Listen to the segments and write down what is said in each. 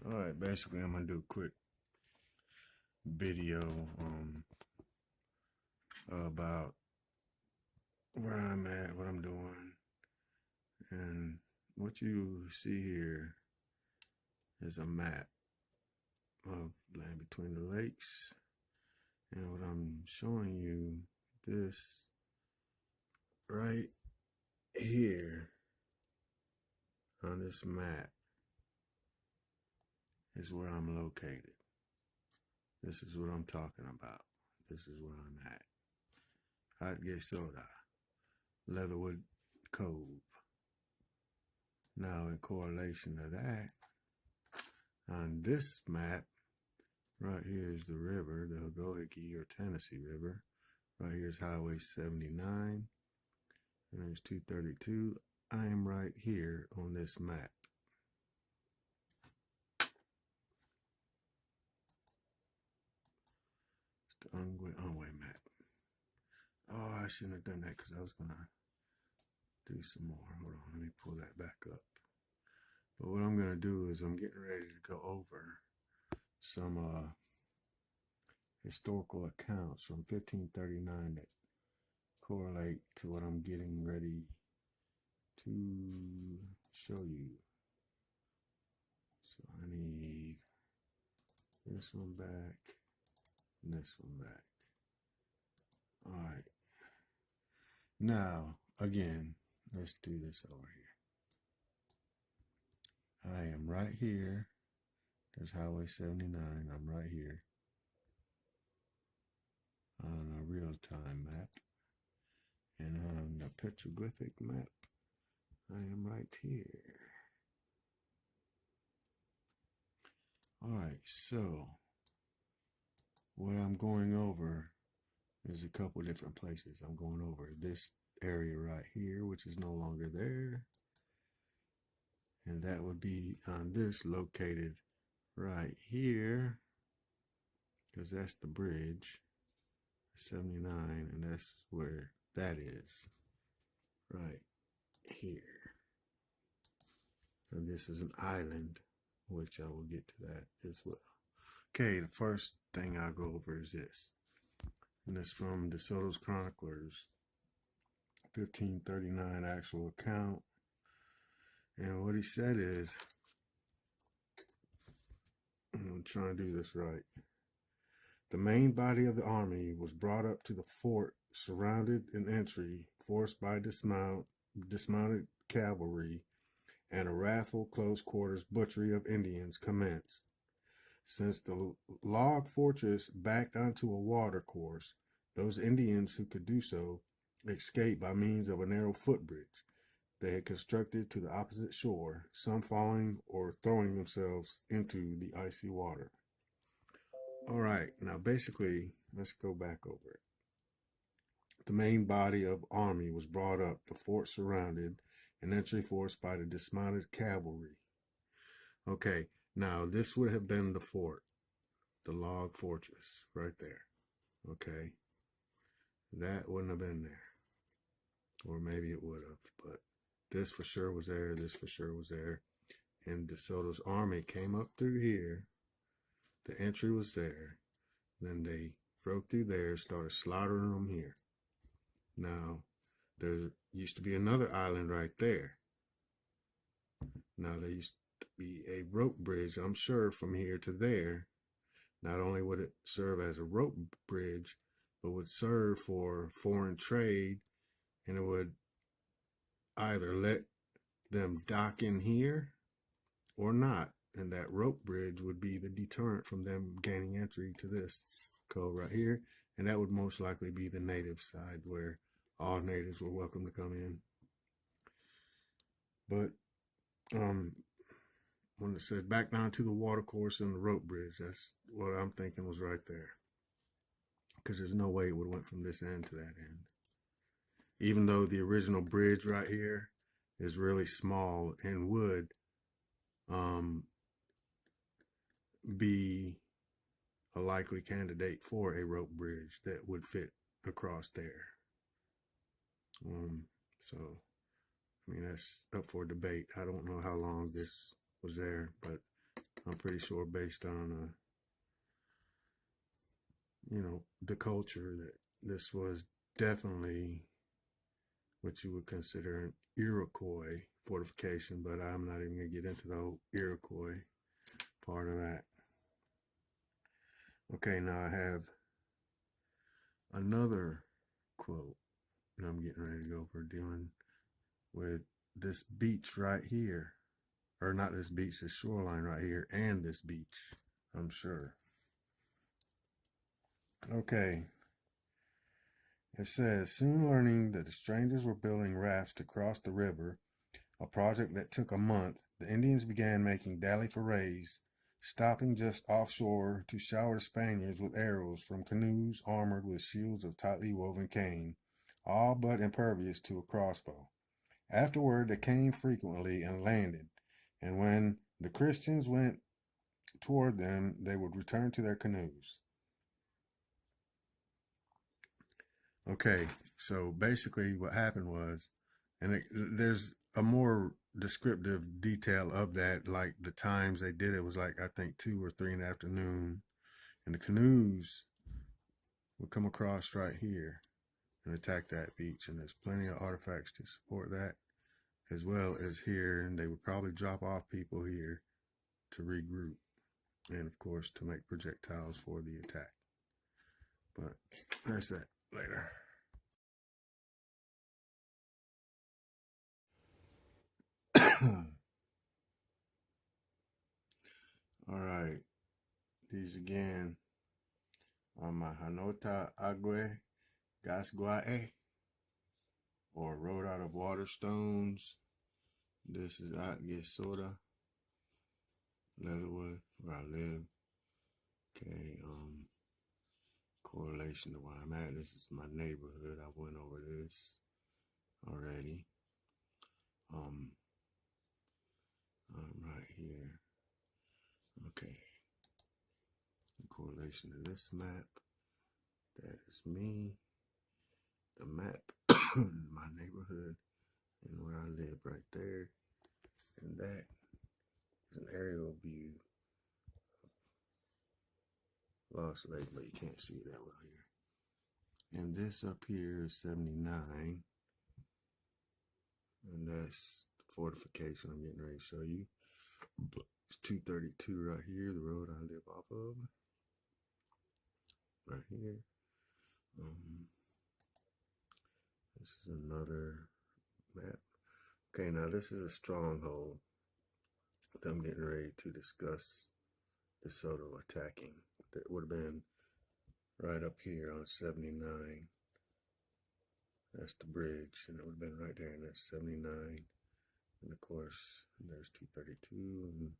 Alright, basically I'm gonna do a quick video about where I'm at, what I'm doing, and what you see here is a map of land between the lakes, and what I'm showing you, this right here on this map is where I'm located. This is what I'm talking about. This is where I'm at. Honotaogwehga'sgwaa, Leatherwood Cove. Now, in correlation to that, on this map, right here is the river, the Honotaogwehga'sgwaa or Tennessee River. Right here is Highway 79, and there's 232. I am right here on this map. It's the Honotaogwehga'sgwaa map. Oh, I shouldn't have done that because I was going to do some more. Hold on, let me pull that back up. But what I'm going to do is I'm getting ready to go over some historical accounts from 1539 that correlate to what I'm getting ready to show you. So I need this one back and this one back. All right. Now, again, let's do this over here. I am right here. There's Highway 79. I'm right here on a real-time map. And on the petroglyphic map, I am right here. All right, so what I'm going over is a couple different places. I'm going over this area right here, which is no longer there. And that would be on this located right here, because that's the bridge, 79, and that's where that is, right here. And this is an island, which I will get to that as well. Okay, the first thing I'll go over is this. And it's from De Soto's Chroniclers, 1539 actual account. And what he said is, I'm trying to do this right. The main body of the army was brought up to the fort, surrounded an entry, forced by dismounted cavalry, and a wrathful close quarters butchery of Indians commenced. Since the log fortress backed onto a water course, those Indians who could do so escaped by means of a narrow footbridge they had constructed to the opposite shore, some falling or throwing themselves into the icy water. All right, now basically, let's go back over it. The main body of army was brought up, the fort surrounded, an entry forced by the dismounted cavalry. Okay, now this would have been the fort, the log fortress, right there. Okay, that wouldn't have been there, or maybe it would have, but this for sure was there, this for sure was there. And De Soto's army came up through here. The entry was there. Then they broke through there, started slaughtering them here. Now, there used to be another island right there. Now, there used to be a rope bridge, I'm sure, from here to there. Not only would it serve as a rope bridge, but would serve for foreign trade, and it would either let them dock in here or not. And that rope bridge would be the deterrent from them gaining entry to this cove right here. And that would most likely be the native side where all natives were welcome to come in. But when it said back down to the water course and the rope bridge, that's what I'm thinking was right there. Because there's no way it would have went from this end to that end. Even though the original bridge right here is really small and would be a likely candidate for a rope bridge that would fit across there. So, I mean, that's up for debate. I don't know how long this was there, but I'm pretty sure based on, the culture, that this was definitely what you would consider an Iroquois fortification, but I'm not even going to get into the whole Iroquois part of that. Okay, now I have another quote, and I'm getting ready to go for dealing with this beach right here. Or not this beach, this shoreline right here, and this beach, I'm sure. Okay. It says, soon learning that the strangers were building rafts to cross the river, a project that took a month, the Indians began making daily forays, stopping just offshore to shower the Spaniards with arrows from canoes armored with shields of tightly woven cane, all but impervious to a crossbow. Afterward, they came frequently and landed, and when the Christians went toward them, they would return to their canoes. Okay, so basically what happened was, and there's a more descriptive detail of that, like the times they did it was like, I think 2 or 3 in the afternoon, and the canoes would come across right here and attack that beach, and there's plenty of artifacts to support that, as well as here, and they would probably drop off people here to regroup, and of course to make projectiles for the attack. But that's that later. All right, these again are my Honotaogwehga'sgwaa, or Road Out of Waterstones. This is Atgesoda, Leatherwood, where I live. Okay, correlation to where I'm at. This is my neighborhood. I went over this already. I'm right here. Okay. In correlation to this map, that is me. The map, my neighborhood, and where I live right there. And that is an aerial view of Lost Lake, but you can't see it that well here. And this up here is 79. And that's the fortification I'm getting ready to show you. It's 232 right here, the road I live off of. Right here. This is another map. Okay, now this is a stronghold that I'm getting ready to discuss DeSoto attacking. That would have been right up here on 79. That's the bridge, and it would have been right there, and that's 79. And of course, there's 232, and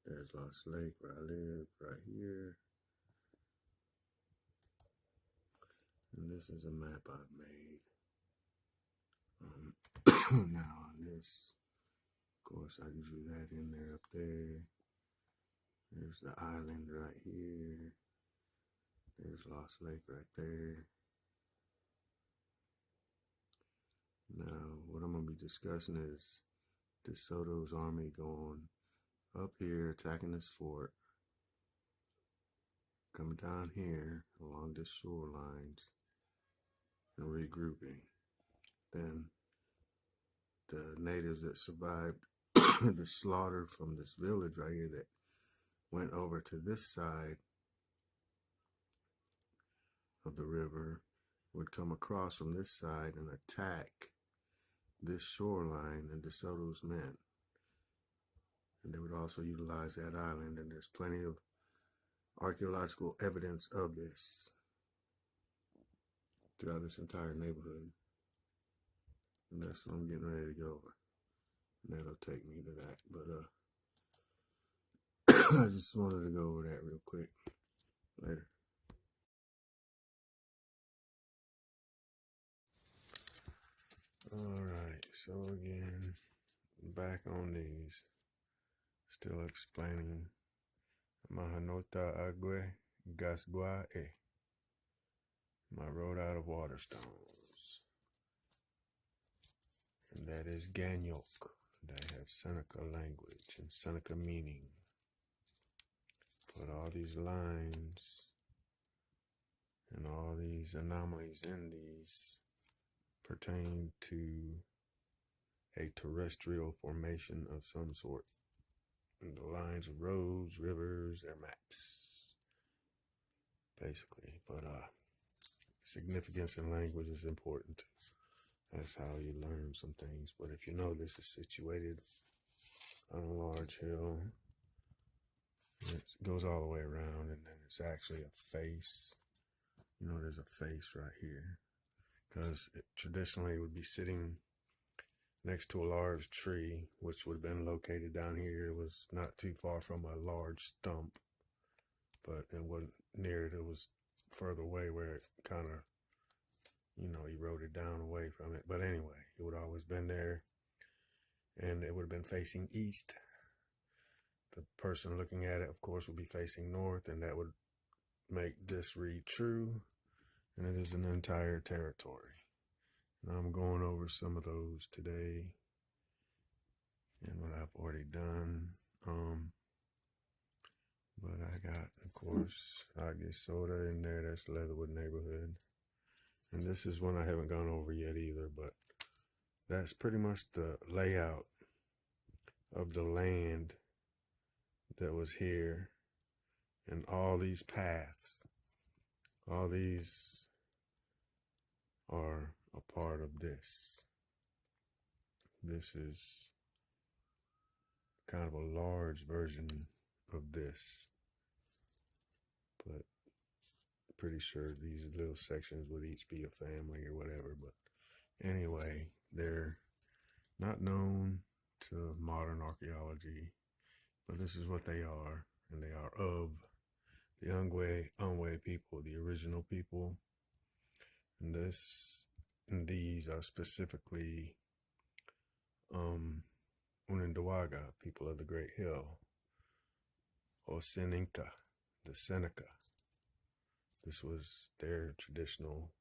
there's Lost Lake where I live, right here. And this is a map I've made. Now on this, of course, I drew that in there up there. There's the island right here. There's Lost Lake right there. Now, what I'm going to be discussing is DeSoto's army going up here, attacking this fort, coming down here along the shorelines, and regrouping. Then the natives that survived the slaughter from this village right here that went over to this side of the river would come across from this side and attack this shoreline and DeSoto's men. And they would also utilize that island, and there's plenty of archaeological evidence of this throughout this entire neighborhood. And that's what I'm getting ready to go over. And that'll take me to that. But I just wanted to go over that real quick. Later. Alright, so again, back on these. Still explaining my Honotaogwehga'sgwaa, my Road Out of Waterstones. And that is Ganyok. They have Seneca language and Seneca meaning. But all these lines and all these anomalies in these pertain to a terrestrial formation of some sort. And the lines of roads, rivers, their maps, basically. But significance in language is important too. That's how you learn some things. But if you know this is situated on a large hill, it goes all the way around, and then it's actually a face. You know, there's a face right here, because traditionally it would be sitting next to a large tree, which would have been located down here. It was not too far from a large stump, but it wasn't near it. It was further away where it kind of, eroded down away from it. But anyway, it would have always been there, and it would have been facing east. The person looking at it, of course, would be facing north, and that would make this read true, and it is an entire territory. And I'm going over some of those today and what I've already done. But I got, of course, Honotaogwehga'sgwaa in there. That's Leatherwood neighborhood. And this is one I haven't gone over yet either, but that's pretty much the layout of the land that was here. And all these paths, all these are a part of this. This is kind of a large version of this, but pretty sure these little sections would each be a family or whatever. But anyway, they're not known to modern archaeology, but this is what they are, and they are of the Honotaogwehga'sgwaa people, the original people. And these are specifically Honotaogwehga'sgwaa, people of the Great Hill, or Seneca, the Seneca. This was their traditional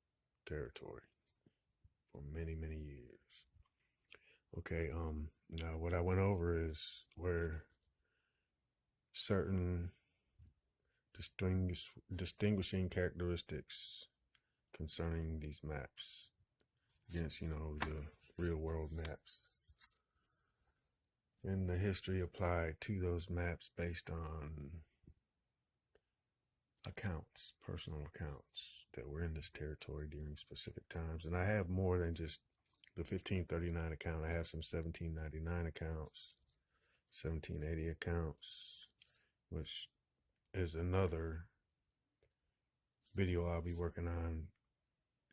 territory for many, many years. Okay, now what I went over is where certain distinguishing characteristics concerning these maps against, the real world maps, and the history applied to those maps based on accounts, personal accounts that were in this territory during specific times. And I have more than just the 1539 account. I have some 1799 accounts, 1780 accounts, which is another video I'll be working on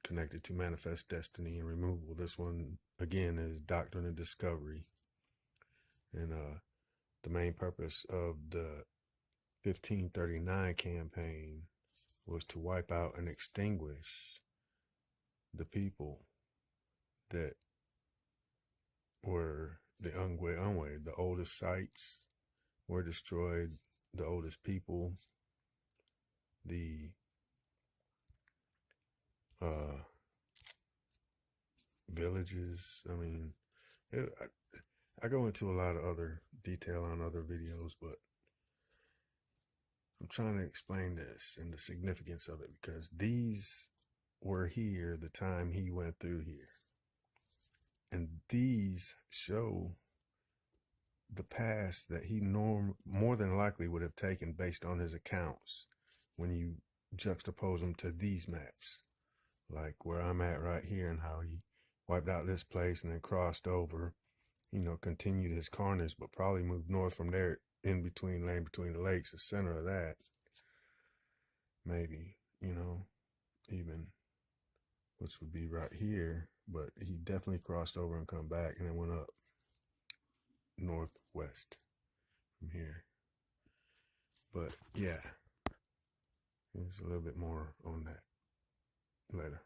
connected to manifest destiny and removal. This one, again, is doctrine and discovery. And the main purpose of the 1539 campaign was to wipe out and extinguish the people that were the Honotaogwehga'sgwaa. The oldest sites were destroyed, the oldest people, the villages. I mean, I go into a lot of other detail on other videos, but I'm trying to explain this and the significance of it, because these were here the time he went through here. And these show the past that he more than likely would have taken based on his accounts when you juxtapose them to these maps. Like where I'm at right here, and how he wiped out this place and then crossed over, continued his carnage, but probably moved north from there, in between, lane between the lakes, the center of that. Maybe, even, which would be right here, but he definitely crossed over and come back and then went up northwest from here. But yeah, there's a little bit more on that later.